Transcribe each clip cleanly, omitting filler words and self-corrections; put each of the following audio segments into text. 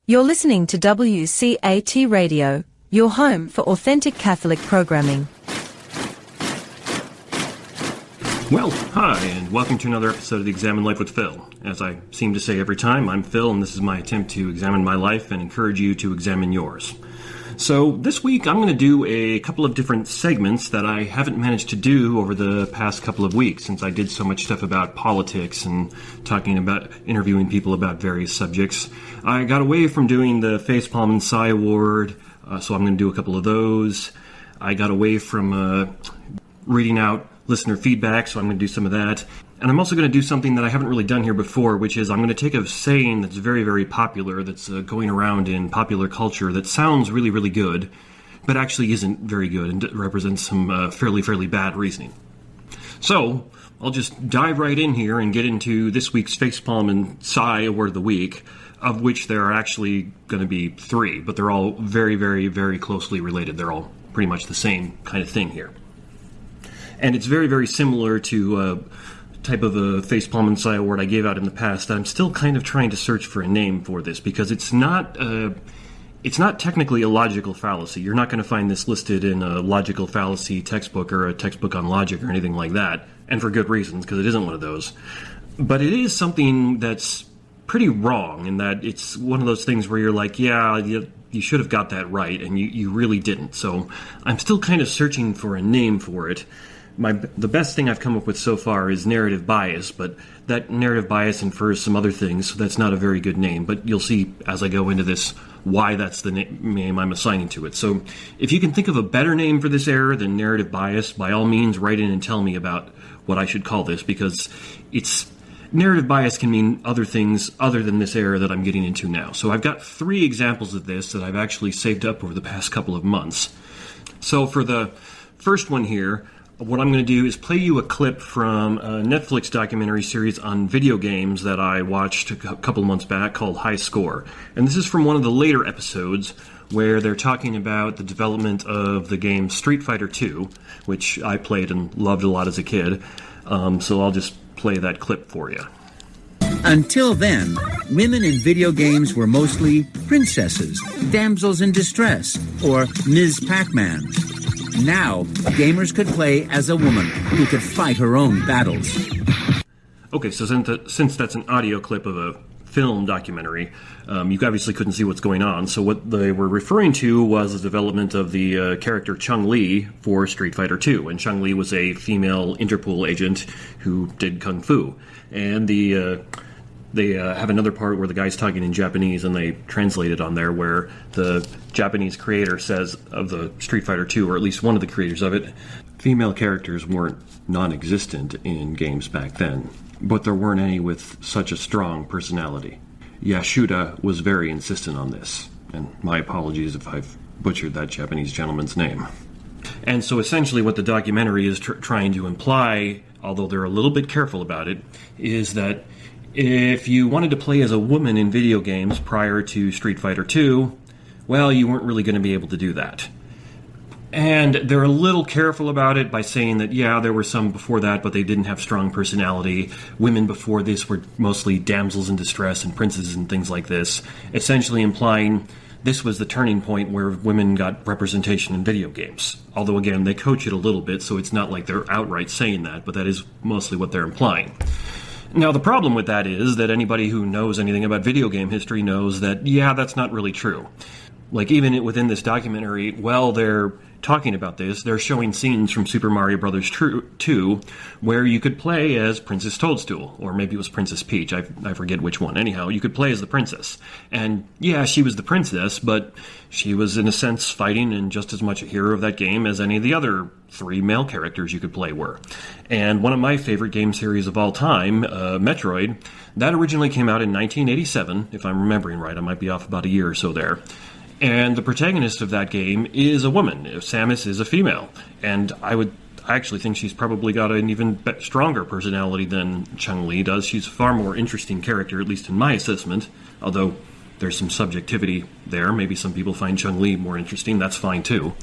You're listening to WCAT Radio, your home for authentic Catholic programming. Well, hi, and welcome to another episode of the Examine Life with Phil. As I seem to say every time, I'm Phil, and this is my attempt to examine my life and encourage you to examine yours. So this week I'm going to do a couple of different segments that I haven't managed to do over the past couple of weeks, since I did so much stuff about politics and interviewing people about various subjects. I got away from doing the Facepalm and Sigh Award, so I'm going to do a couple of those. I got away from reading out listener feedback, so I'm going to do some of that. And I'm also going to do something that I haven't really done here before, which is I'm going to take a saying that's very, very popular, that's going around in popular culture, that sounds really, really good, but actually isn't very good and represents some fairly bad reasoning. So I'll just dive right in here and get into this week's Facepalm and Sigh Award of the Week, of which there are actually going to be 3, but they're all very, very, very closely related. They're all pretty much the same kind of thing here. And it's very, very similar to type of a Facepalm and Sigh Award I gave out in the past. I'm still kind of trying to search for a name for this, because it's not technically a logical fallacy. You're not going to find this listed in a logical fallacy textbook or a textbook on logic or anything like that, and for good reasons, because it isn't one of those. But it is something that's pretty wrong, in that it's one of those things where you're like, yeah, you should have got that right, and you really didn't. So I'm still kind of searching for a name for it. The best thing I've come up with so far is narrative bias, but that narrative bias infers some other things, so that's not a very good name. But you'll see as I go into this why that's the name I'm assigning to it. So if you can think of a better name for this error than narrative bias, by all means write in and tell me about what I should call this, because narrative bias can mean other things other than this error that I'm getting into now. So I've got 3 examples of this that I've actually saved up over the past couple of months. So for the first one here, what I'm going to do is play you a clip from a Netflix documentary series on video games that I watched a couple months back called High Score. And this is from one of the later episodes where they're talking about the development of the game Street Fighter II, which I played and loved a lot as a kid. So I'll just play that clip for you. Until then, women in video games were mostly princesses, damsels in distress, or Ms. Pac-Man. Now, gamers could play as a woman who could fight her own battles. Okay, so since that's an audio clip of a film documentary, you obviously couldn't see what's going on. So what they were referring to was the development of the character Chun-Li for Street Fighter II. And Chun-Li was a female Interpol agent who did Kung Fu. And they have another part where the guy's talking in Japanese, and they translate it on there, where the Japanese creator says of the Street Fighter II, or at least one of the creators of it, female characters weren't non-existent in games back then, but there weren't any with such a strong personality. Yashuda was very insistent on this, and my apologies if I've butchered that Japanese gentleman's name. And so essentially what the documentary is trying to imply, although they're a little bit careful about it, is that if you wanted to play as a woman in video games prior to Street Fighter II, well, you weren't really going to be able to do that. And they're a little careful about it by saying that, yeah, there were some before that, but they didn't have strong personality. Women before this were mostly damsels in distress and princesses and things like this, essentially implying this was the turning point where women got representation in video games. Although, again, they coach it a little bit, so it's not like they're outright saying that, but that is mostly what they're implying. Now, the problem with that is that anybody who knows anything about video game history knows that, yeah, that's not really true. Like, even within this documentary, while they're talking about this, they're showing scenes from Super Mario Bros. 2 where you could play as Princess Toadstool, or maybe it was Princess Peach, I forget which one. Anyhow, you could play as the princess. And, yeah, she was the princess, but she was, in a sense, fighting and just as much a hero of that game as any of the other 3 male characters you could play were. And one of my favorite game series of all time, Metroid, that originally came out in 1987, if I'm remembering right. I might be off about a year or so there. And the protagonist of that game is a woman. Samus is a female. And I actually think she's probably got an even stronger personality than Chun-Li does. She's a far more interesting character, at least in my assessment, although there's some subjectivity there. Maybe some people find Chun-Li more interesting. That's fine, too.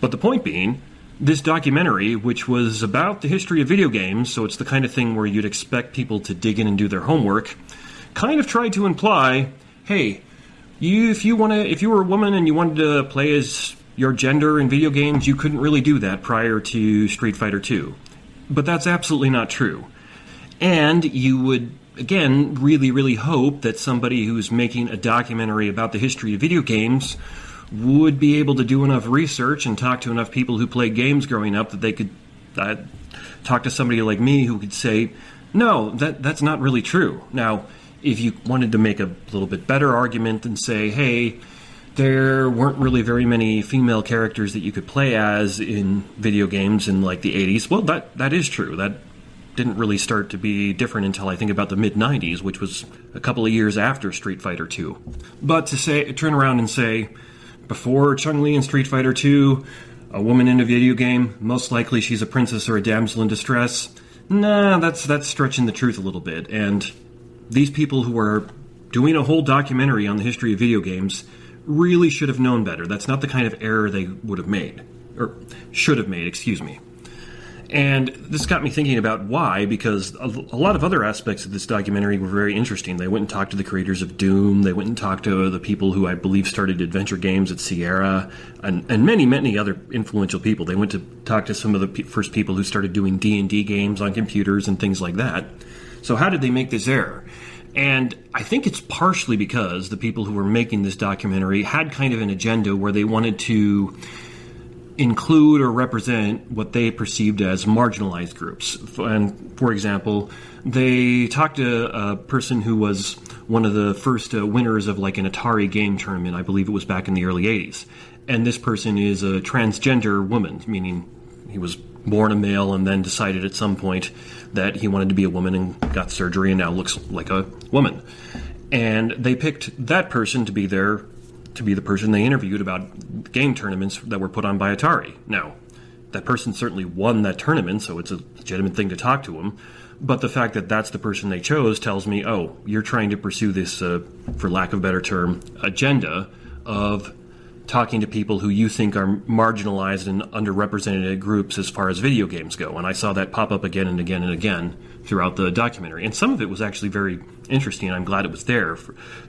But the point being, this documentary, which was about the history of video games, so it's the kind of thing where you'd expect people to dig in and do their homework, kind of tried to imply, hey, if you were a woman and you wanted to play as your gender in video games, you couldn't really do that prior to Street Fighter 2. But that's absolutely not true. And you would, again, really, really hope that somebody who's making a documentary about the history of video games would be able to do enough research and talk to enough people who played games growing up that they could talk to somebody like me who could say, no, that's not really true. Now, if you wanted to make a little bit better argument and say, hey, there weren't really very many female characters that you could play as in video games in like the 80s, well, that is true. That didn't really start to be different until I think about the mid-90s, which was a couple of years after Street Fighter 2. But to turn around and say, before Chun-Li in Street Fighter 2, a woman in a video game, most likely she's a princess or a damsel in distress, nah, that's stretching the truth a little bit. And these people who are doing a whole documentary on the history of video games really should have known better. That's not the kind of error they would have made, or should have made, excuse me. And this got me thinking about why, because a lot of other aspects of this documentary were very interesting. They went and talked to the creators of Doom. They went and talked to the people who I believe started adventure games at Sierra, and many, many other influential people. They went to talk to some of the first people who started doing D&D games on computers and things like that. So how did they make this error? And I think it's partially because the people who were making this documentary had kind of an agenda where they wanted to include or represent what they perceived as marginalized groups. And, for example, they talked to a person who was one of the first winners of like an Atari game tournament. I believe it was back in the early 80s. And this person is a transgender woman, meaning he was born a male and then decided at some point that he wanted to be a woman and got surgery and now looks like a woman. And they picked that person to be the person they interviewed about game tournaments that were put on by Atari. Now, that person certainly won that tournament, so it's a legitimate thing to talk to him. But the fact that that's the person they chose tells me, oh, you're trying to pursue this, for lack of a better term, agenda of talking to people who you think are marginalized and underrepresented groups as far as video games go. And I saw that pop up again and again and again throughout the documentary. And some of it was actually very interesting. I'm glad it was there.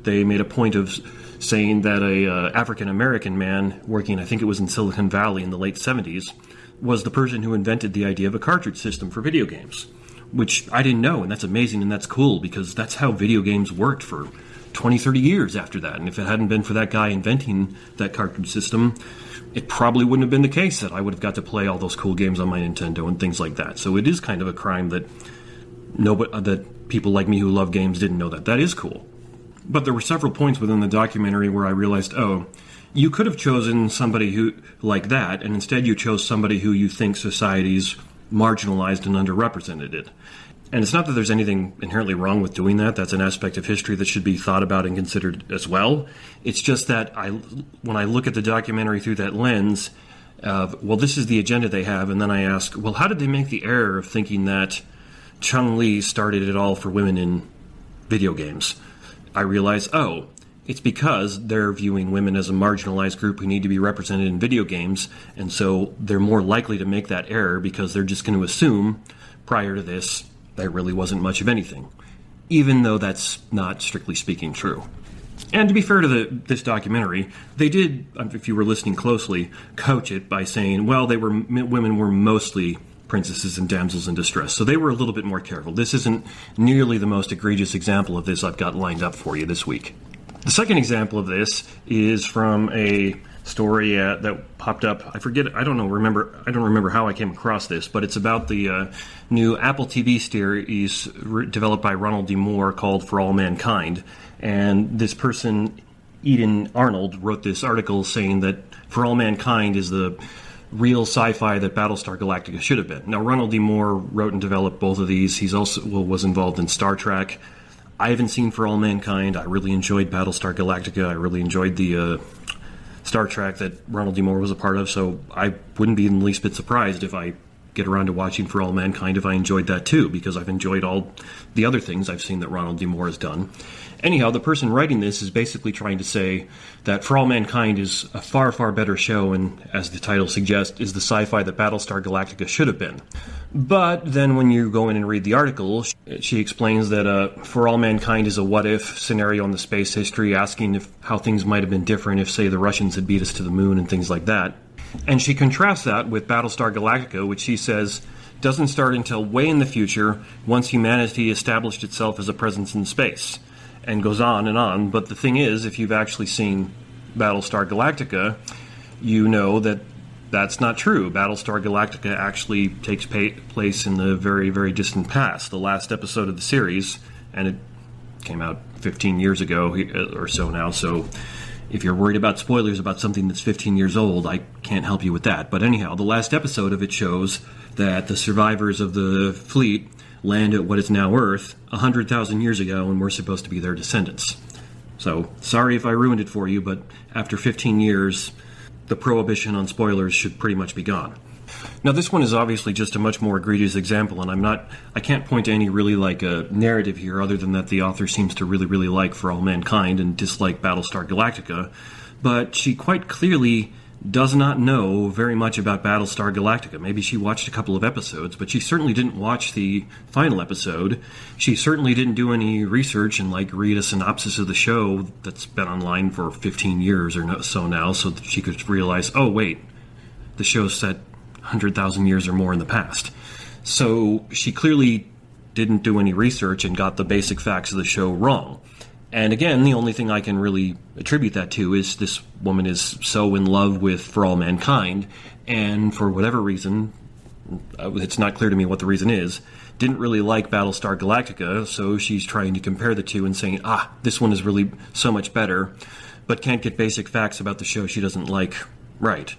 They made a point of saying that a African-American man working, I think it was in Silicon Valley in the late 70s, was the person who invented the idea of a cartridge system for video games, which I didn't know, and that's amazing and that's cool because that's how video games worked for 20, 30 years after that. And if it hadn't been for that guy inventing that cartridge system, it probably wouldn't have been the case that I would have got to play all those cool games on my Nintendo and things like that. So it is kind of a crime that that people like me who love games didn't know that. That is cool. But there were several points within the documentary where I realized, oh, you could have chosen somebody who like that, and instead you chose somebody who you think society's marginalized and underrepresented it. And it's not that there's anything inherently wrong with doing that. That's an aspect of history that should be thought about and considered as well. It's just that when I look at the documentary through that lens of, well, this is the agenda they have, and then I ask, well, how did they make the error of thinking that Chun-Li started it all for women in video games? I realize, oh, it's because they're viewing women as a marginalized group who need to be represented in video games, and so they're more likely to make that error because they're just going to assume, prior to this, there really wasn't much of anything, even though that's not, strictly speaking, true. And to be fair to this documentary, they did, if you were listening closely, couch it by saying, well, women were mostly princesses and damsels in distress, so they were a little bit more careful. This isn't nearly the most egregious example of this I've got lined up for you this week. The second example of this is from a story that popped up. I don't remember how I came across this, but it's about the new Apple TV series developed by Ronald D. Moore called For All Mankind. And this person, Eden Arnold, wrote this article saying that For All Mankind is the real sci-fi that Battlestar Galactica should have been. Now, Ronald D. Moore wrote and developed both of these. He's also was involved in Star Trek. I haven't seen For All Mankind. I really enjoyed Battlestar Galactica. I really enjoyed the Star Trek that Ronald D. Moore was a part of, so I wouldn't be in the least bit surprised if I get around to watching For All Mankind if I enjoyed that too, because I've enjoyed all the other things I've seen that Ronald D. Moore has done. Anyhow, the person writing this is basically trying to say that For All Mankind is a far, far better show, and as the title suggests, is the sci-fi that Battlestar Galactica should have been. But then when you go in and read the article, she explains that For All Mankind is a what-if scenario in the space history, asking how things might have been different if, say, the Russians had beat us to the moon and things like that. And she contrasts that with Battlestar Galactica, which she says doesn't start until way in the future, once humanity established itself as a presence in space. And goes on and on, but the thing is, if you've actually seen Battlestar Galactica, you know that that's not true. Battlestar Galactica actually takes place in the very, very distant past. The last episode of the series, and it came out 15 years ago or so now, so if you're worried about spoilers about something that's 15 years old, I can't help you with that. But anyhow, the last episode of it shows that the survivors of the fleet land at what is now Earth 100,000 years ago, and we're supposed to be their descendants. So, sorry if I ruined it for you, but after 15 years, the prohibition on spoilers should pretty much be gone. Now, this one is obviously just a much more egregious example, and I can't point to any really a narrative here other than that the author seems to really, really like For All Mankind and dislike Battlestar Galactica, but she quite clearly does not know very much about Battlestar Galactica. Maybe she watched a couple of episodes, but she certainly didn't watch the final episode. She certainly didn't do any research and read a synopsis of the show that's been online for 15 years or so now, so that she could realize, oh wait, the show's set 100,000 years or more in the past. So she clearly didn't do any research and got the basic facts of the show wrong. And again, the only thing I can really attribute that to is this woman is so in love with For All Mankind, and for whatever reason, it's not clear to me what the reason is, didn't really like Battlestar Galactica, so she's trying to compare the two and saying, this one is really so much better, but can't get basic facts about the show she doesn't like right.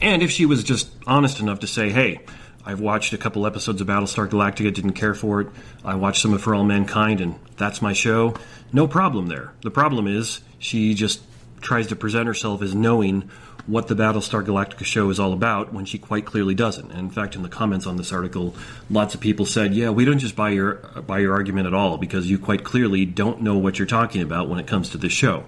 And if she was just honest enough to say, hey, I've watched a couple episodes of Battlestar Galactica, didn't care for it. I watched some of For All Mankind, and that's my show. No problem there. The problem is she just tries to present herself as knowing what the Battlestar Galactica show is all about when she quite clearly doesn't. And in fact, in the comments on this article, lots of people said, yeah, we don't just buy your argument at all because you quite clearly don't know what you're talking about when it comes to this show.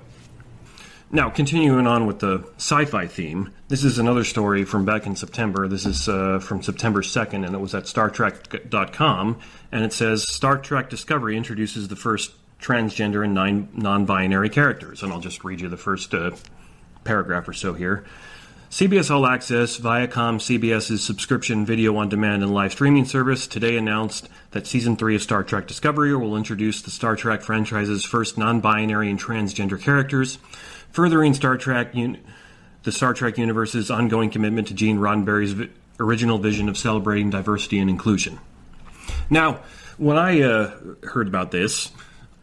Now, continuing on with the sci-fi theme, this is another story from back in September. This is from September 2nd, and it was at StarTrek.com, and it says, Star Trek Discovery introduces the first transgender and non-binary characters. And I'll just read you the first paragraph or so here. CBS All Access, Viacom, CBS's subscription video on demand and live streaming service, today announced that Season 3 of Star Trek Discovery will introduce the Star Trek franchise's first non-binary and transgender characters, furthering the Star Trek universe's ongoing commitment to Gene Roddenberry's original vision of celebrating diversity and inclusion. Now, when I heard about this,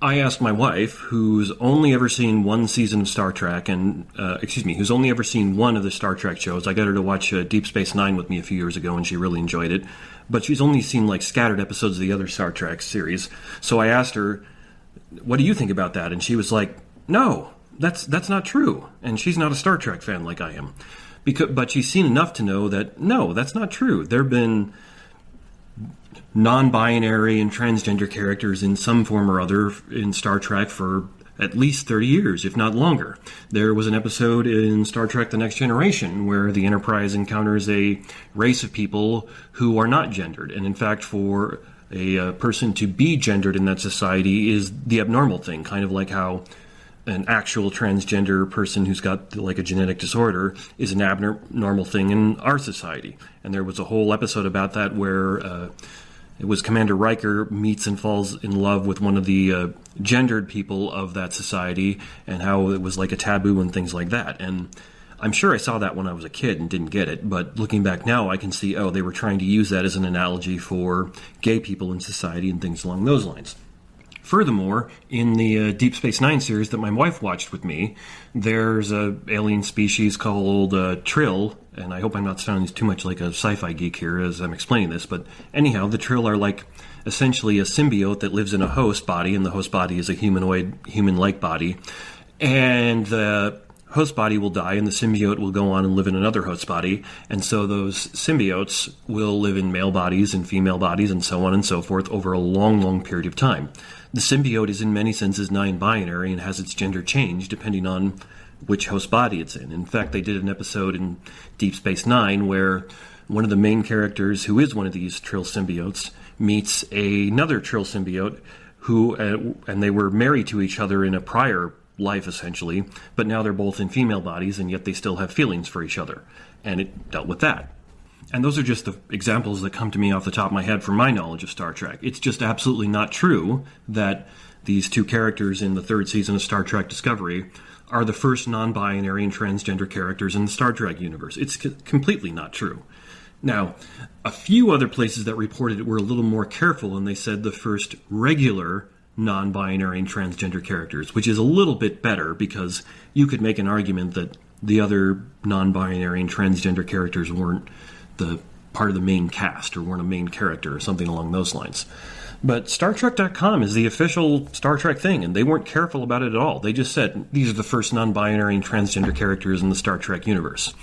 I asked my wife, who's only ever seen one season of Star Trek, who's only ever seen one of the Star Trek shows. I got her to watch Deep Space Nine with me a few years ago, and she really enjoyed it. But she's only seen scattered episodes of the other Star Trek series. So I asked her, what do you think about that? And she was like, no, that's not true. And she's not a Star Trek fan like I am. But she's seen enough to know that, no, that's not true. There have been non-binary and transgender characters in some form or other in Star Trek for at least 30 years, if not longer. There was an episode in Star Trek The Next Generation where the Enterprise encounters a race of people who are not gendered. And in fact, for a person to be gendered in that society is the abnormal thing, kind of like how an actual transgender person who's got a genetic disorder is an abnormal thing in our society. And there was a whole episode about that where it was Commander Riker meets and falls in love with one of the gendered people of that society, and how it was like a taboo and things like that. And I'm sure I saw that when I was a kid and didn't get it, but looking back now, I can see, they were trying to use that as an analogy for gay people in society and things along those lines. Furthermore, in the Deep Space Nine series that my wife watched with me, there's an alien species called Trill, and I hope I'm not sounding too much like a sci-fi geek here as I'm explaining this, but anyhow, the Trill are essentially a symbiote that lives in a host body, and the host body is a humanoid, human-like body, and the host body will die and the symbiote will go on and live in another host body, and so those symbiotes will live in male bodies and female bodies and so on and so forth over a long, long period of time. The symbiote is in many senses non-binary and has its gender changed depending on which host body it's in. In fact, they did an episode in Deep Space Nine where one of the main characters, who is one of these Trill symbiotes, meets another Trill symbiote who, and they were married to each other in a prior life, essentially, but now they're both in female bodies, and yet they still have feelings for each other. And it dealt with that. And those are just the examples that come to me off the top of my head from my knowledge of Star Trek. It's just absolutely not true that these two characters in the third season of Star Trek Discovery are the first non-binary and transgender characters in the Star Trek universe. It's completely not true. Now, a few other places that reported it were a little more careful, and they said the first regular non-binary and transgender characters, which is a little bit better because you could make an argument that the other non-binary and transgender characters weren't the part of the main cast or weren't a main character or something along those lines. But StarTrek.com is the official Star Trek thing, and they weren't careful about it at all. They just said, these are the first non-binary and transgender characters in the Star Trek universe.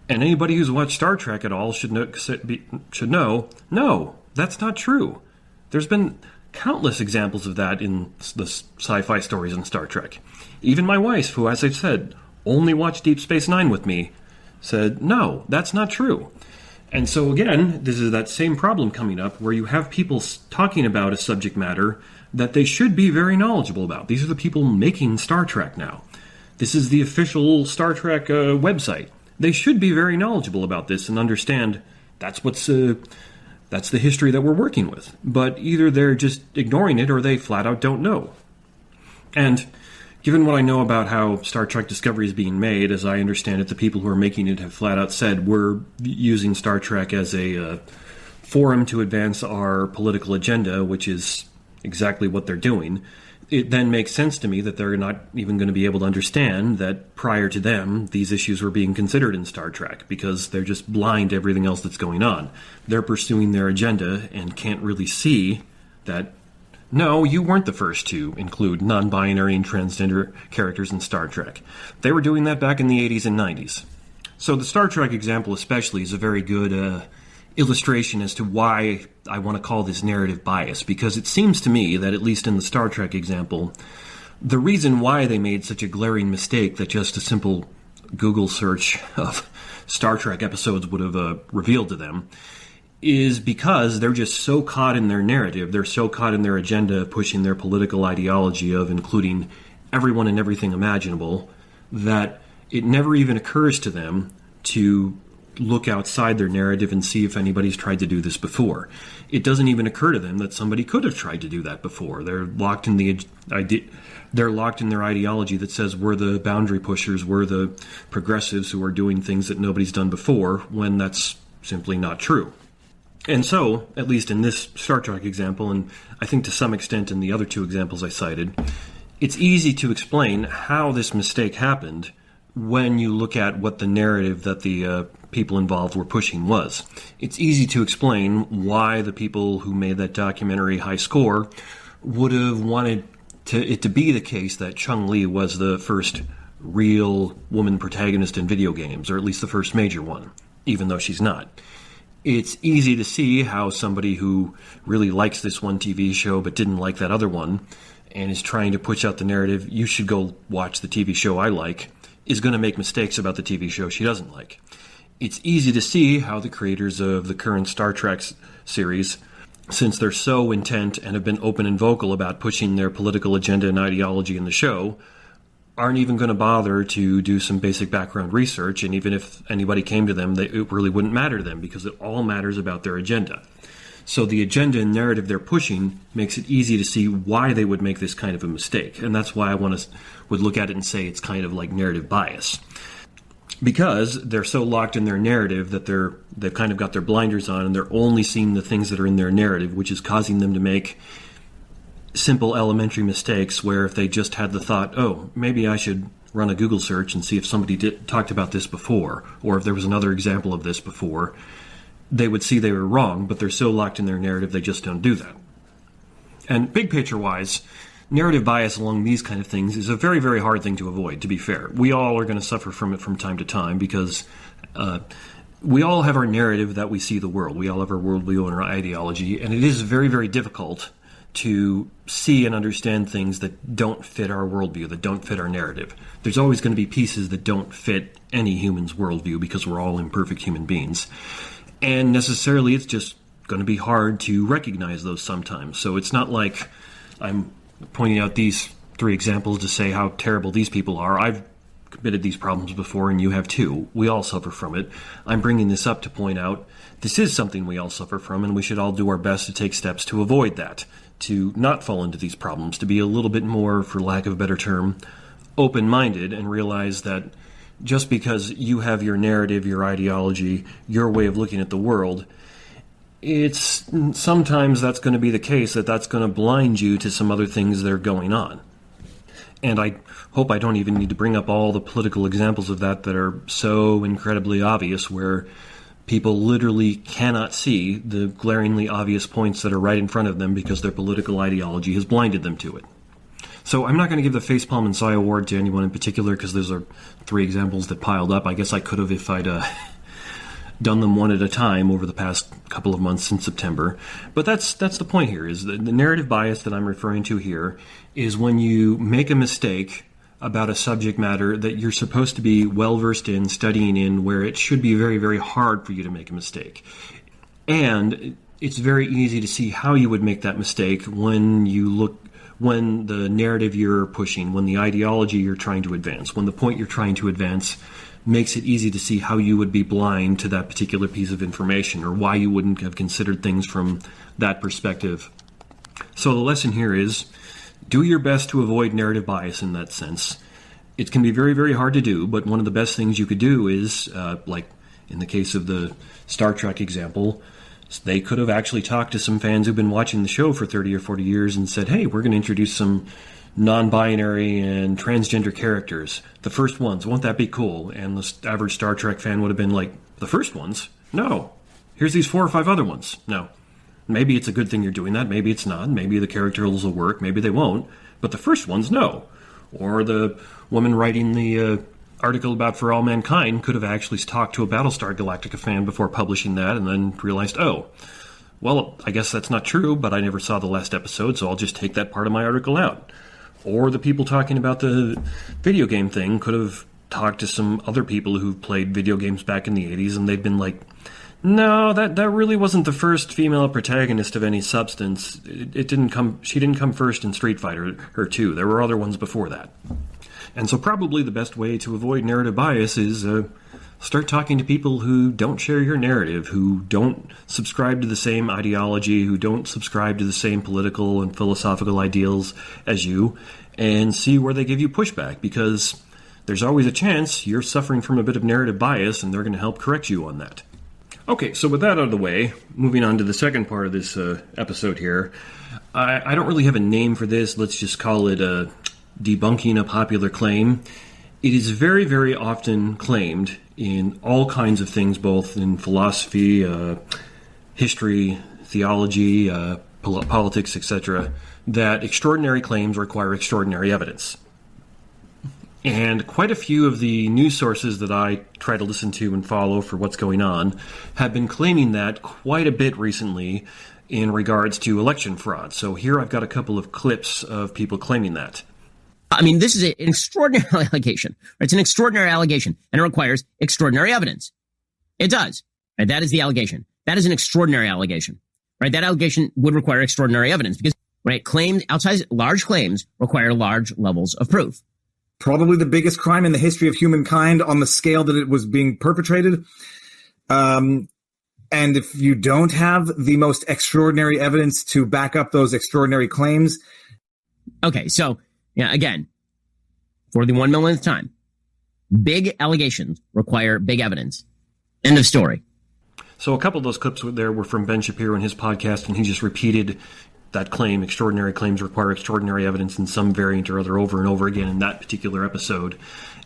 And anybody who's watched Star Trek at all should know, no, that's not true. There's been countless examples of that in the sci-fi stories in Star Trek. Even my wife, who, as I've said, only watched Deep Space Nine with me, said, no, that's not true. And so again, this is that same problem coming up where you have people talking about a subject matter that they should be very knowledgeable about. These are the people making Star Trek now. This is the official Star Trek website. They should be very knowledgeable about this and understand that's the history that we're working with. But either they're just ignoring it or they flat out don't know. And given what I know about how Star Trek Discovery is being made, as I understand it, the people who are making it have flat out said we're using Star Trek as a forum to advance our political agenda, which is exactly what they're doing. It then makes sense to me that they're not even going to be able to understand that prior to them, these issues were being considered in Star Trek because they're just blind to everything else that's going on. They're pursuing their agenda and can't really see that, no, you weren't the first to include non-binary and transgender characters in Star Trek. They were doing that back in the 80s and 90s. So the Star Trek example especially is a very good illustration as to why I want to call this narrative bias, because it seems to me that, at least in the Star Trek example, the reason why they made such a glaring mistake that just a simple Google search of Star Trek episodes would have revealed to them is because they're just so caught in their narrative, they're so caught in their agenda pushing their political ideology of including everyone and everything imaginable, that it never even occurs to them to look outside their narrative and see if anybody's tried to do this before. It doesn't even occur to them that somebody could have tried to do that before. They're locked in they're locked in their ideology that says we're the boundary pushers, we're the progressives who are doing things that nobody's done before, when that's simply not true. And so, at least in this Star Trek example, and I think to some extent in the other two examples I cited, it's easy to explain how this mistake happened when you look at what the narrative that the people involved were pushing was. It's easy to explain why the people who made that documentary High Score would have wanted it to be the case that Chung-Li was the first real woman protagonist in video games, or at least the first major one, even though she's not. It's easy to see how somebody who really likes this one TV show but didn't like that other one and is trying to push out the narrative, you should go watch the TV show I like, is going to make mistakes about the TV show she doesn't like. It's easy to see how the creators of the current Star Trek series, since they're so intent and have been open and vocal about pushing their political agenda and ideology in the show, aren't even going to bother to do some basic background research, and even if anybody came to them, it really wouldn't matter to them because it all matters about their agenda. So the agenda and narrative they're pushing makes it easy to see why they would make this kind of a mistake, and that's why I would look at it and say it's kind of like narrative bias. Because they're so locked in their narrative that they've kind of got their blinders on and they're only seeing the things that are in their narrative, which is causing them to make simple elementary mistakes where if they just had the thought, oh, maybe I should run a Google search and see if somebody talked about this before, or if there was another example of this before, they would see they were wrong, but they're so locked in their narrative they just don't do that. And big picture-wise, narrative bias along these kind of things is a very, very hard thing to avoid, to be fair. We all are going to suffer from it from time to time because we all have our narrative that we see the world. We all have our worldview and our ideology, and it is very, very difficult to see and understand things that don't fit our worldview, that don't fit our narrative. There's always going to be pieces that don't fit any human's worldview because we're all imperfect human beings. And necessarily it's just going to be hard to recognize those sometimes. So it's not like I'm pointing out these 3 examples to say how terrible these people are. I've committed these problems before, and you have too. We all suffer from it. I'm bringing this up to point out this is something we all suffer from, and we should all do our best to take steps to avoid that, to not fall into these problems, to be a little bit more, for lack of a better term, open-minded and realize that just because you have your narrative, your ideology, your way of looking at the world, it's sometimes that's going to be the case, that's going to blind you to some other things that are going on. And I hope I don't even need to bring up all the political examples of that are so incredibly obvious, where people literally cannot see the glaringly obvious points that are right in front of them because their political ideology has blinded them to it. So I'm not going to give the Facepalm and Sigh Award to anyone in particular because those are 3 examples that piled up. I guess I could have if I'd done them one at a time over the past couple of months since September. But that's the point here, is the narrative bias that I'm referring to here is when you make a mistake about a subject matter that you're supposed to be well-versed in, studying in, where it should be very, very hard for you to make a mistake. And it's very easy to see how you would make that mistake when the narrative you're pushing, when the ideology you're trying to advance, when the point you're trying to advance makes it easy to see how you would be blind to that particular piece of information, or why you wouldn't have considered things from that perspective. So the lesson here is, do your best to avoid narrative bias in that sense. It can be very, very hard to do, but one of the best things you could do is, like in the case of the Star Trek example, they could have actually talked to some fans who've been watching the show for 30 or 40 years and said, hey, we're going to introduce some non-binary and transgender characters. The first ones, won't that be cool? And the average Star Trek fan would have been like, the first ones? No. Here's these 4 or 5 other ones. No. Maybe it's a good thing you're doing that. Maybe it's not. Maybe the characters will work. Maybe they won't. But the first ones, no. Or the woman writing the article about For All Mankind could have actually talked to a Battlestar Galactica fan before publishing that and then realized, oh, well, I guess that's not true, but I never saw the last episode, so I'll just take that part of my article out. Or the people talking about the video game thing could have talked to some other people who've played video games back in the 80s, and they've been like, no, that really wasn't the first female protagonist of any substance. She didn't come first in Street Fighter or 2. There were other ones before that. And so probably the best way to avoid narrative bias is start talking to people who don't share your narrative, who don't subscribe to the same ideology, who don't subscribe to the same political and philosophical ideals as you, and see where they give you pushback, because there's always a chance you're suffering from a bit of narrative bias and they're going to help correct you on that. Okay, so with that out of the way, moving on to the second part of this episode here, I don't really have a name for this. Let's just call it debunking a popular claim. It is very, very often claimed in all kinds of things, both in philosophy, history, theology, politics, etc., that extraordinary claims require extraordinary evidence. And quite a few of the news sources that I try to listen to and follow for what's going on have been claiming that quite a bit recently in regards to election fraud. So here I've got a couple of clips of people claiming that. I mean, this is an extraordinary allegation. It's an extraordinary allegation, and it requires extraordinary evidence. It does. Right? That is the allegation. That is an extraordinary allegation. Right? That allegation would require extraordinary evidence because, right, large claims require large levels of proof. Probably the biggest crime in the history of humankind on the scale that it was being perpetrated. And if you don't have the most extraordinary evidence to back up those extraordinary claims. Okay, so, yeah, again, for the 1 millionth time, big allegations require big evidence. End of story. So a couple of those clips there were from Ben Shapiro in his podcast, and he just repeated that claim, extraordinary claims require extraordinary evidence in some variant or other over and over again in that particular episode.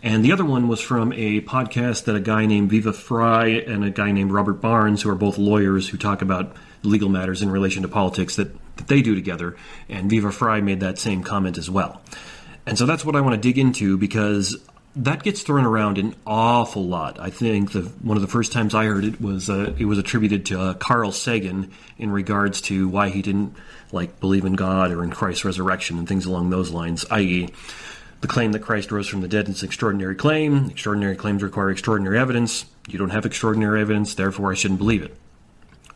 And the other one was from a podcast that a guy named Viva Frei and a guy named Robert Barnes, who are both lawyers who talk about legal matters in relation to politics, that that they do together, and Viva Frei made that same comment as well. And so that's what I want to dig into, because that gets thrown around an awful lot. I think one of the first times I heard it was attributed to Carl Sagan in regards to why he didn't believe in God or in Christ's resurrection and things along those lines, i.e., the claim that Christ rose from the dead is an extraordinary claim. Extraordinary claims require extraordinary evidence. You don't have extraordinary evidence, therefore I shouldn't believe it.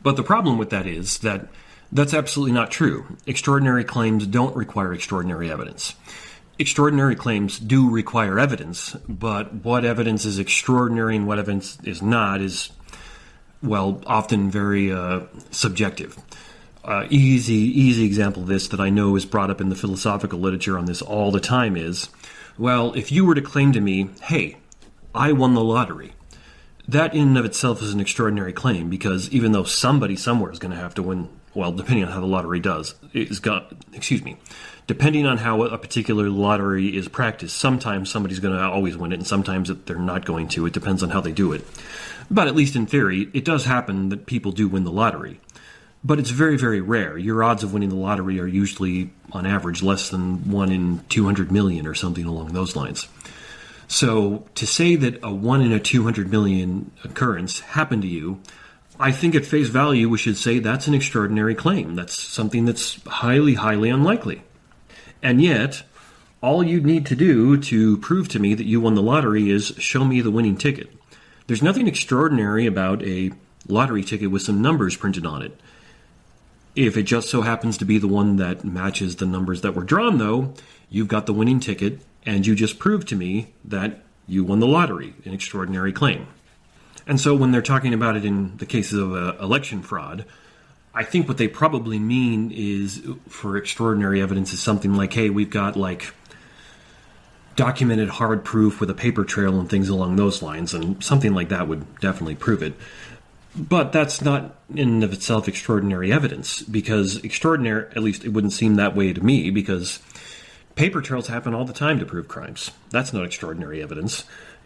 But the problem with that is that that's absolutely not true. Extraordinary claims don't require extraordinary evidence. Extraordinary claims do require evidence, but what evidence is extraordinary and what evidence is not is, often very subjective. Easy example of this that I know is brought up in the philosophical literature on this all the time is, if you were to claim to me, hey, I won the lottery, that in and of itself is an extraordinary claim, because even though somebody somewhere is going to have to win, depending on how the lottery depending on how a particular lottery is practiced, sometimes somebody's going to always win it, and sometimes they're not going to. It depends on how they do it. But at least in theory, it does happen that people do win the lottery. But it's very, very rare. Your odds of winning the lottery are usually, on average, less than 1 in 200 million or something along those lines. So to say that a 1 in a 200 million occurrence happened to you, I think at face value we should say that's an extraordinary claim. That's something that's highly, highly unlikely. And yet, all you need to do to prove to me that you won the lottery is show me the winning ticket. There's nothing extraordinary about a lottery ticket with some numbers printed on it. If it just so happens to be the one that matches the numbers that were drawn, though, you've got the winning ticket, and you just proved to me that you won the lottery, an extraordinary claim. And so when they're talking about it in the cases of election fraud, I think what they probably mean is, for extraordinary evidence, is something like, hey, we've got documented hard proof with a paper trail and things along those lines, and something like that would definitely prove it. But that's not in and of itself extraordinary evidence, because extraordinary, at least it wouldn't seem that way to me, because paper trails happen all the time to prove crimes. That's not extraordinary evidence.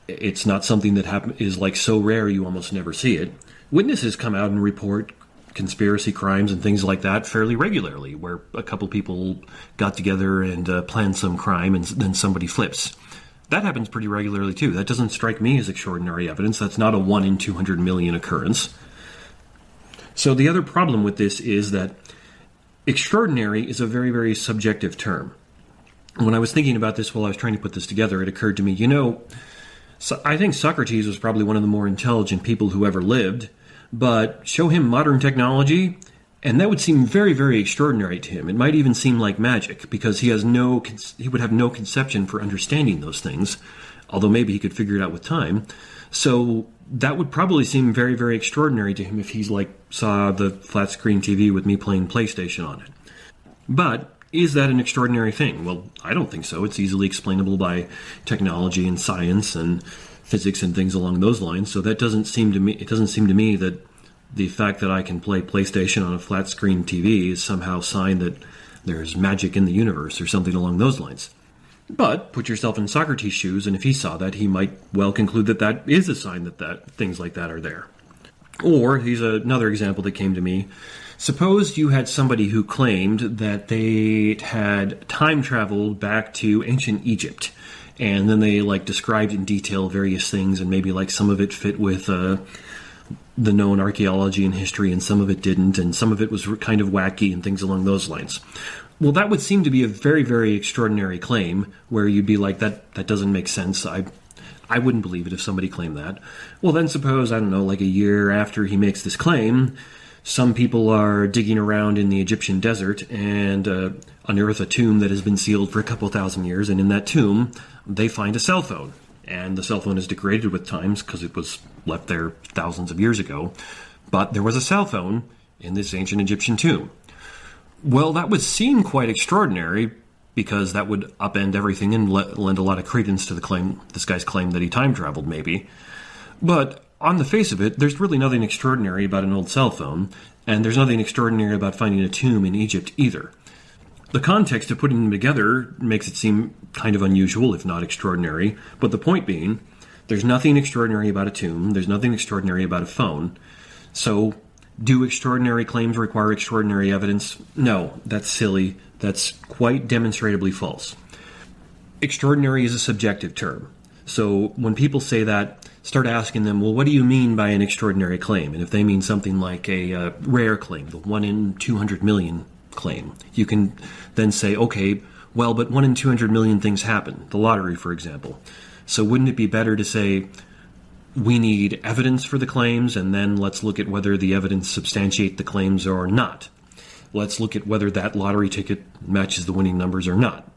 It's not something that is so rare you almost never see it. Witnesses come out and report conspiracy crimes and things like that fairly regularly, where a couple people got together and planned some crime and then somebody flips. That happens pretty regularly too. That doesn't strike me as extraordinary evidence. That's not a 1 in 200 million occurrence. So the other problem with this is that extraordinary is a very, very subjective term. When I was thinking about this while I was trying to put this together, it occurred to me, I think Socrates was probably one of the more intelligent people who ever lived, but show him modern technology, and that would seem very, very extraordinary to him. It might even seem like magic, because he would have no conception for understanding those things, although maybe he could figure it out with time. So that would probably seem very, very extraordinary to him if he's saw the flat screen TV with me playing PlayStation on it. But is that an extraordinary thing? Well, I don't think so. It's easily explainable by technology and science and physics and things along those lines. So that doesn't seem to me that the fact that I can play PlayStation on a flat screen TV is somehow a sign that there's magic in the universe or something along those lines. But put yourself in Socrates' shoes, and if he saw that, he might well conclude that that is a sign that things like that are there. Or, here's another example that came to me. Suppose you had somebody who claimed that they had time traveled back to ancient Egypt, and then they described in detail various things, and maybe some of it fit with the known archaeology and history, and some of it didn't, and some of it was kind of wacky and things along those lines. Well, that would seem to be a very, very extraordinary claim, where you'd be that doesn't make sense. I wouldn't believe it if somebody claimed that. Well, then suppose, a year after he makes this claim, some people are digging around in the Egyptian desert and unearth a tomb that has been sealed for a couple thousand years, and in that tomb, they find a cell phone. And the cell phone is degraded with times because it was left there thousands of years ago. But there was a cell phone in this ancient Egyptian tomb. Well, that would seem quite extraordinary, because that would upend everything and lend a lot of credence to this guy's claim that he time traveled, maybe. But on the face of it, there's really nothing extraordinary about an old cell phone, and there's nothing extraordinary about finding a tomb in Egypt either. The context of putting them together makes it seem kind of unusual, if not extraordinary, but the point being, there's nothing extraordinary about a tomb, there's nothing extraordinary about a phone, so Do extraordinary claims require extraordinary evidence? No, that's silly. That's quite demonstrably false. Extraordinary is a subjective term. So when people say that, start asking them, well, what do you mean by an extraordinary claim? And if they mean something like a rare claim, the 1 in 200 million claim, you can then say, okay, well, but 1 in 200 million things happen. The lottery, for example. So wouldn't it be better to say, we need evidence for the claims, and then let's look at whether the evidence substantiate the claims or not. Let's look at whether that lottery ticket matches the winning numbers or not.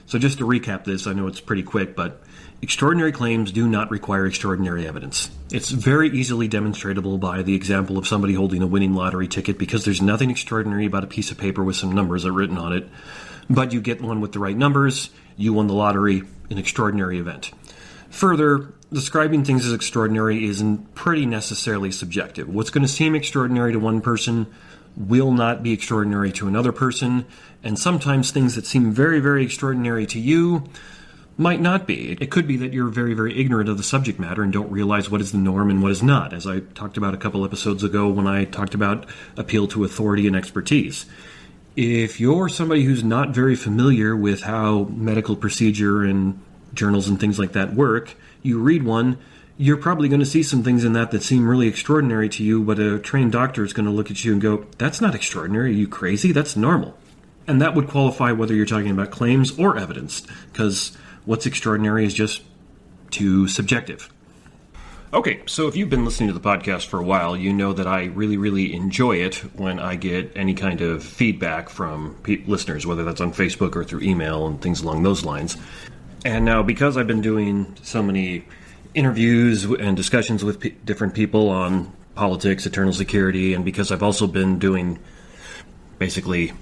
So just to recap this, I know it's pretty quick, but extraordinary claims do not require extraordinary evidence. It's very easily demonstrable by the example of somebody holding a winning lottery ticket, because there's nothing extraordinary about a piece of paper with some numbers written on it. But you get one with the right numbers, you won the lottery, an extraordinary event. Further, describing things as extraordinary isn't pretty necessarily subjective. What's going to seem extraordinary to one person will not be extraordinary to another person, and sometimes things that seem very, very extraordinary to you might not be. It could be that you're very, very ignorant of the subject matter and don't realize what is the norm and what is not, as I talked about a couple episodes ago when I talked about appeal to authority and expertise. If you're somebody who's not very familiar with how medical procedure and journals and things like that work, you read one, you're probably going to see some things in that seem really extraordinary to you, but a trained doctor is going to look at you and go, that's not extraordinary, are you crazy? That's normal. And that would qualify whether you're talking about claims or evidence, because what's extraordinary is just too subjective. Okay, so if you've been listening to the podcast for a while, you know that I really, really enjoy it when I get any kind of feedback from listeners, whether that's on Facebook or through email and things along those lines. And now, because I've been doing so many interviews and discussions with different people on politics, eternal security, and because I've also been doing basically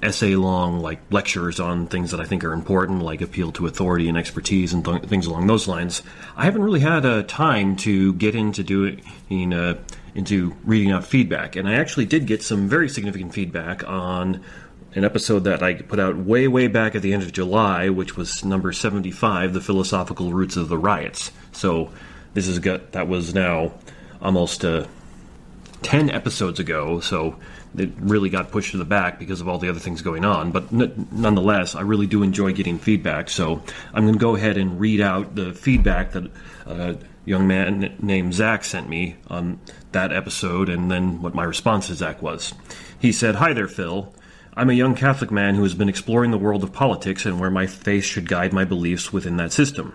essay-long lectures on things that I think are important, like appeal to authority and expertise and things along those lines, I haven't really had time to get into reading out feedback. And I actually did get some very significant feedback on an episode that I put out way, way back at the end of July, which was number 75, The Philosophical Roots of the Riots. So that was now almost 10 episodes ago, so it really got pushed to the back because of all the other things going on. But nonetheless, I really do enjoy getting feedback, so I'm going to go ahead and read out the feedback that a young man named Zach sent me on that episode, and then what my response to Zach was. He said, "Hi there, Phil. I'm a young Catholic man who has been exploring the world of politics and where my faith should guide my beliefs within that system.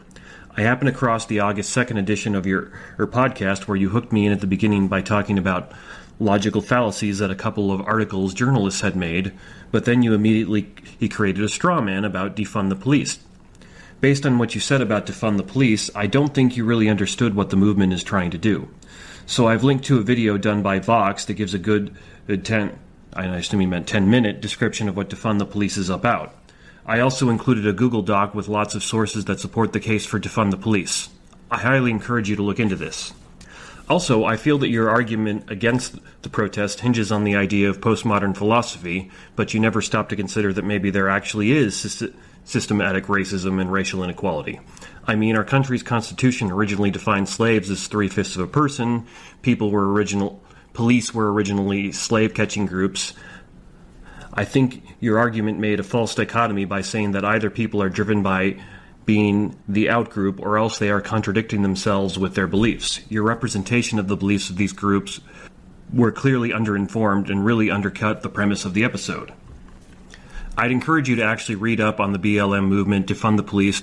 I happened across the August 2nd edition of your podcast where you hooked me in at the beginning by talking about logical fallacies that a couple of articles journalists had made, but then he created a straw man about defund the police. Based on what you said about defund the police, I don't think you really understood what the movement is trying to do. So I've linked to a video done by Vox that gives a good 10-minute description of what defund the police is about. I also included a Google Doc with lots of sources that support the case for defund the police. I highly encourage you to look into this. Also, I feel that your argument against the protest hinges on the idea of postmodern philosophy, but you never stop to consider that maybe there actually is systematic racism and racial inequality. I mean, our country's constitution originally defined slaves as 3/5 of a person. Police were originally slave-catching groups. I think your argument made a false dichotomy by saying that either people are driven by being the outgroup or else they are contradicting themselves with their beliefs. Your representation of the beliefs of these groups were clearly underinformed and really undercut the premise of the episode. I'd encourage you to actually read up on the BLM movement, defund the police,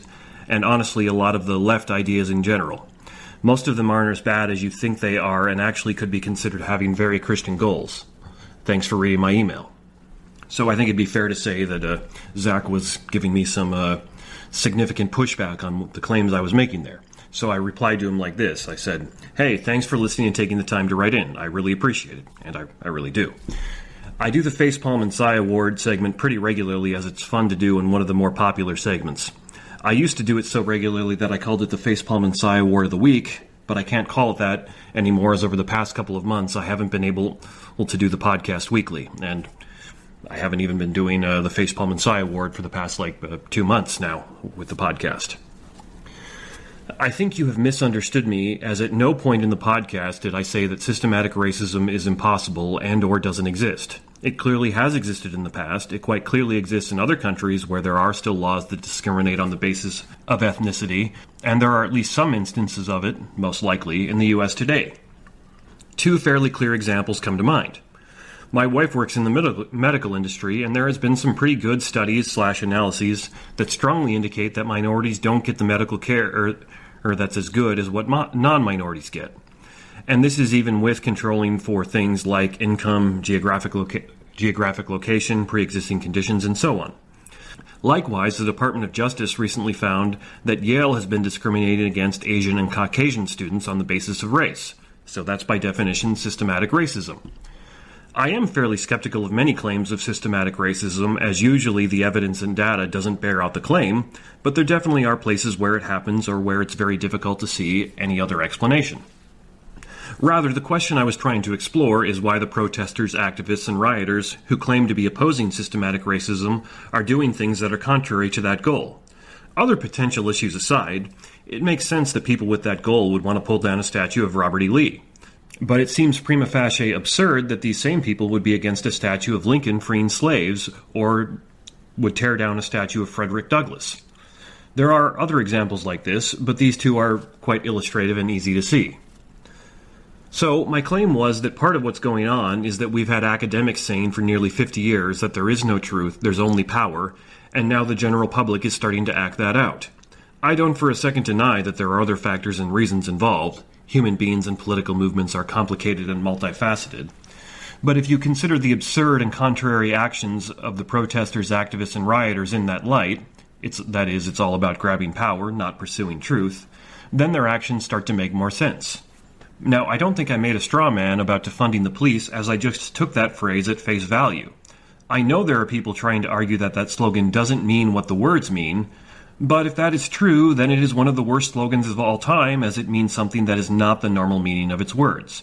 and honestly a lot of the left ideas in general. Most of them aren't as bad as you think they are and actually could be considered having very Christian goals. Thanks for reading my email." So I think it'd be fair to say that Zach was giving me some significant pushback on the claims I was making there. So I replied to him like this. I said, "Hey, thanks for listening and taking the time to write in. I really appreciate it, and I really do. I do the Facepalm and Sigh Award segment pretty regularly as it's fun to do and one of the more popular segments. I used to do it so regularly that I called it the Facepalm and Sigh Award of the Week, but I can't call it that anymore as over the past couple of months I haven't been able to do the podcast weekly, and I haven't even been doing the Facepalm and Sigh Award for the past 2 months now with the podcast. I think you have misunderstood me, as at no point in the podcast did I say that systematic racism is impossible and or doesn't exist. It clearly has existed in the past. It quite clearly exists in other countries where there are still laws that discriminate on the basis of ethnicity, and there are at least some instances of it, most likely, in the U.S. today. Two fairly clear examples come to mind. My wife works in the medical industry, and there has been some pretty good studies/analyses that strongly indicate that minorities don't get the medical care or that's as good as what non-minorities get. And this is even with controlling for things like income, geographic location, pre-existing conditions, and so on. Likewise, the Department of Justice recently found that Yale has been discriminating against Asian and Caucasian students on the basis of race. So that's by definition systematic racism. I am fairly skeptical of many claims of systematic racism, as usually the evidence and data doesn't bear out the claim, but there definitely are places where it happens or where it's very difficult to see any other explanation. Rather, the question I was trying to explore is why the protesters, activists, and rioters who claim to be opposing systematic racism are doing things that are contrary to that goal. Other potential issues aside, it makes sense that people with that goal would want to pull down a statue of Robert E. Lee. But it seems prima facie absurd that these same people would be against a statue of Lincoln freeing slaves or would tear down a statue of Frederick Douglass. There are other examples like this, but these two are quite illustrative and easy to see. So, my claim was that part of what's going on is that we've had academics saying for nearly 50 years that there is no truth, there's only power, and now the general public is starting to act that out. I don't for a second deny that there are other factors and reasons involved. Human beings and political movements are complicated and multifaceted. But if you consider the absurd and contrary actions of the protesters, activists, and rioters in that light, it's all about grabbing power, not pursuing truth, then their actions start to make more sense. Now, I don't think I made a straw man about defunding the police, as I just took that phrase at face value. I know there are people trying to argue that that slogan doesn't mean what the words mean, but if that is true, then it is one of the worst slogans of all time, as it means something that is not the normal meaning of its words.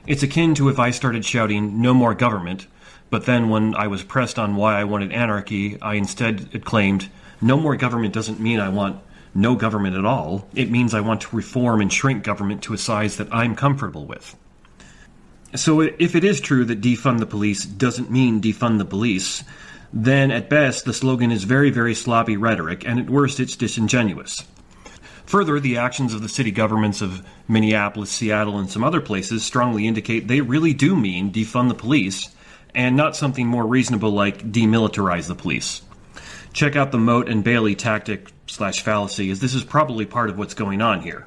It's akin to if I started shouting, "No more government," but then when I was pressed on why I wanted anarchy, I instead claimed, "No more government doesn't mean I want no government at all. It means I want to reform and shrink government to a size that I'm comfortable with." So if it is true that defund the police doesn't mean defund the police, then at best the slogan is very, very sloppy rhetoric, and at worst it's disingenuous. Further, the actions of the city governments of Minneapolis, Seattle, and some other places strongly indicate they really do mean defund the police, and not something more reasonable like demilitarize the police. Check out the Moat and Bailey tactic/fallacy, as this is probably part of what's going on here.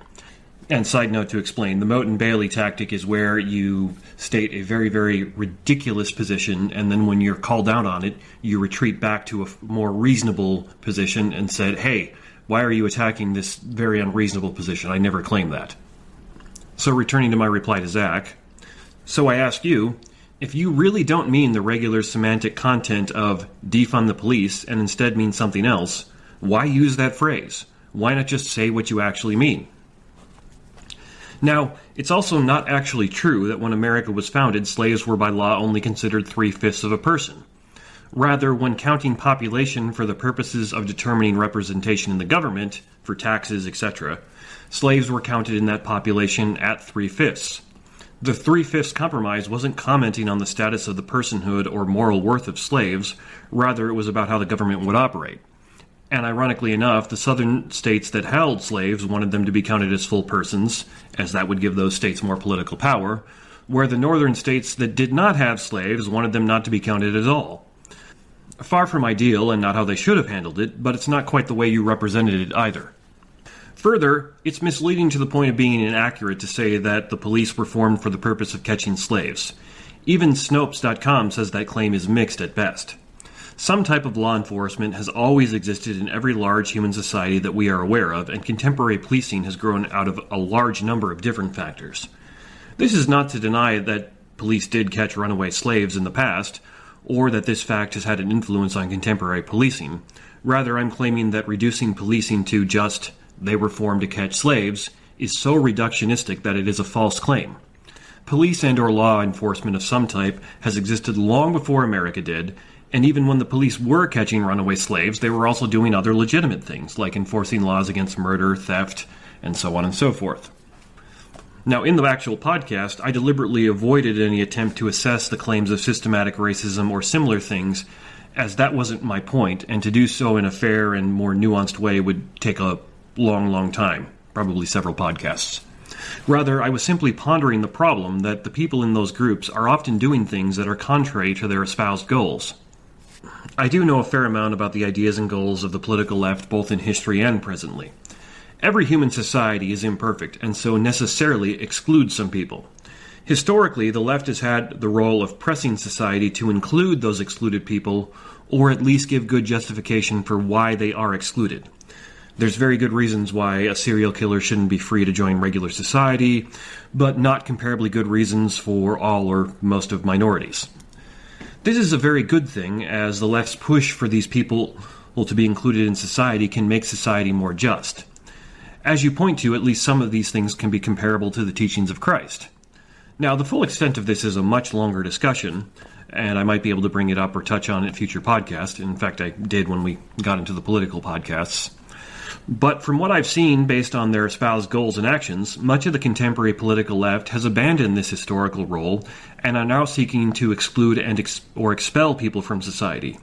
And side note to explain, the Moat and Bailey tactic is where you state a very, very ridiculous position, and then when you're called out on it, you retreat back to a more reasonable position and said, "Hey, why are you attacking this very unreasonable position? I never claimed that." So returning to my reply to Zach, so I ask you, if you really don't mean the regular semantic content of defund the police and instead mean something else, why use that phrase? Why not just say what you actually mean? Now, it's also not actually true that when America was founded, slaves were by law only considered 3/5 of a person. Rather, when counting population for the purposes of determining representation in the government, for taxes, etc., slaves were counted in that population at 3/5. The 3/5 compromise wasn't commenting on the status of the personhood or moral worth of slaves, rather it was about how the government would operate. And ironically enough, the southern states that held slaves wanted them to be counted as full persons, as that would give those states more political power, where the northern states that did not have slaves wanted them not to be counted at all. Far from ideal and not how they should have handled it, but it's not quite the way you represented it either. Further, it's misleading to the point of being inaccurate to say that the police were formed for the purpose of catching slaves. Even Snopes.com says that claim is mixed at best. Some type of law enforcement has always existed in every large human society that we are aware of, and contemporary policing has grown out of a large number of different factors. This is not to deny that police did catch runaway slaves in the past, or that this fact has had an influence on contemporary policing. Rather, I'm claiming that reducing policing to just, they were formed to catch slaves, is so reductionistic that it is a false claim. Police and or law enforcement of some type has existed long before America did, and even when the police were catching runaway slaves, they were also doing other legitimate things, like enforcing laws against murder, theft, and so on and so forth. Now, in the actual podcast, I deliberately avoided any attempt to assess the claims of systematic racism or similar things, as that wasn't my point, and to do so in a fair and more nuanced way would take a long, long time, probably several podcasts. Rather, I was simply pondering the problem that the people in those groups are often doing things that are contrary to their espoused goals. I do know a fair amount about the ideas and goals of the political left, both in history and presently. Every human society is imperfect, and so necessarily excludes some people. Historically, the left has had the role of pressing society to include those excluded people, or at least give good justification for why they are excluded. There's very good reasons why a serial killer shouldn't be free to join regular society, but not comparably good reasons for all or most of minorities. This is a very good thing, as the left's push for these people to be included in society can make society more just. As you point to, at least some of these things can be comparable to the teachings of Christ. Now, the full extent of this is a much longer discussion, and I might be able to bring it up or touch on it in future podcasts. In fact, I did when we got into the political podcasts. But from what I've seen, based on their espoused goals and actions, much of the contemporary political left has abandoned this historical role and are now seeking to exclude and or expel people from society.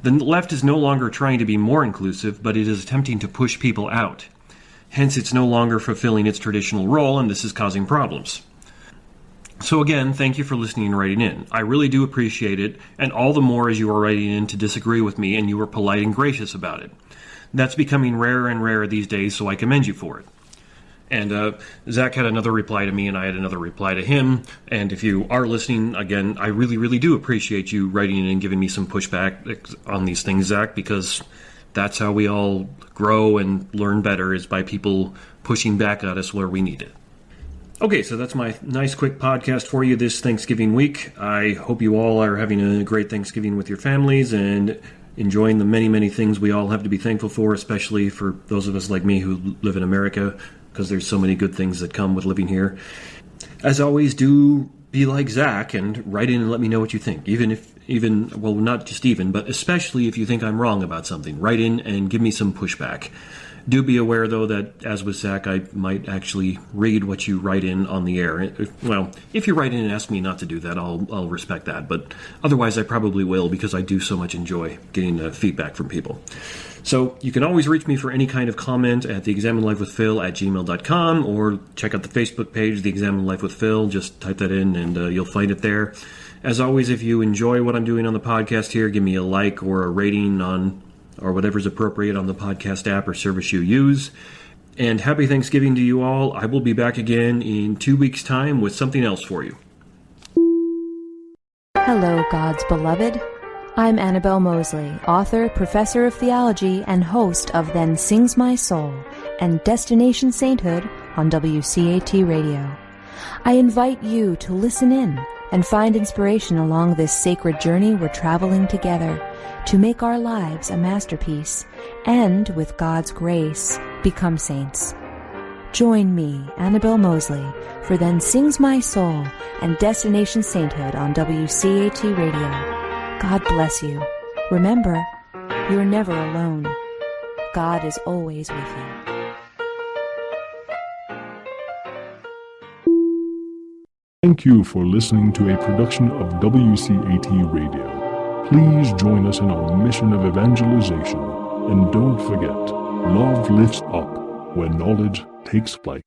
The left is no longer trying to be more inclusive, but it is attempting to push people out. Hence, it's no longer fulfilling its traditional role, and this is causing problems. So again, thank you for listening and writing in. I really do appreciate it, and all the more as you are writing in to disagree with me and you are polite and gracious about it. That's becoming rarer and rarer these days, so I commend you for it. And Zach had another reply to me, and I had another reply to him. And if you are listening, again, I really, really do appreciate you writing in and giving me some pushback on these things, Zach, because that's how we all grow and learn better, is by people pushing back at us where we need it. Okay, so that's my nice quick podcast for you this Thanksgiving week. I hope you all are having a great Thanksgiving with your families and enjoying the many, many things we all have to be thankful for, especially for those of us like me who live in America, because there's so many good things that come with living here. As always, do be like Zach and write in and let me know what you think. Well, not just even, but especially if you think I'm wrong about something. Write in and give me some pushback. Do be aware, though, that, as with Zach, I might actually read what you write in on the air. If you write in and ask me not to do that, I'll respect that. But otherwise, I probably will, because I do so much enjoy getting feedback from people. So you can always reach me for any kind of comment at theexaminedlifewithphil@gmail.com, or check out the Facebook page, The Examined Life with Phil. Just type that in and you'll find it there. As always, if you enjoy what I'm doing on the podcast here, give me a like or a rating on, or whatever's appropriate on the podcast app or service you use. And happy Thanksgiving to you all. I will be back again in 2 weeks' time with something else for you. Hello, God's beloved. I'm Annabelle Mosley, author, professor of theology, and host of Then Sings My Soul and Destination Sainthood on WCAT Radio. I invite you to listen in and find inspiration along this sacred journey we're traveling together to make our lives a masterpiece and, with God's grace, become saints. Join me, Annabelle Mosley, for Then Sings My Soul and Destination Sainthood on WCAT Radio. God bless you. Remember, you're never alone. God is always with you. Thank you for listening to a production of WCAT Radio. Please join us in our mission of evangelization. And don't forget, love lifts up when knowledge takes flight.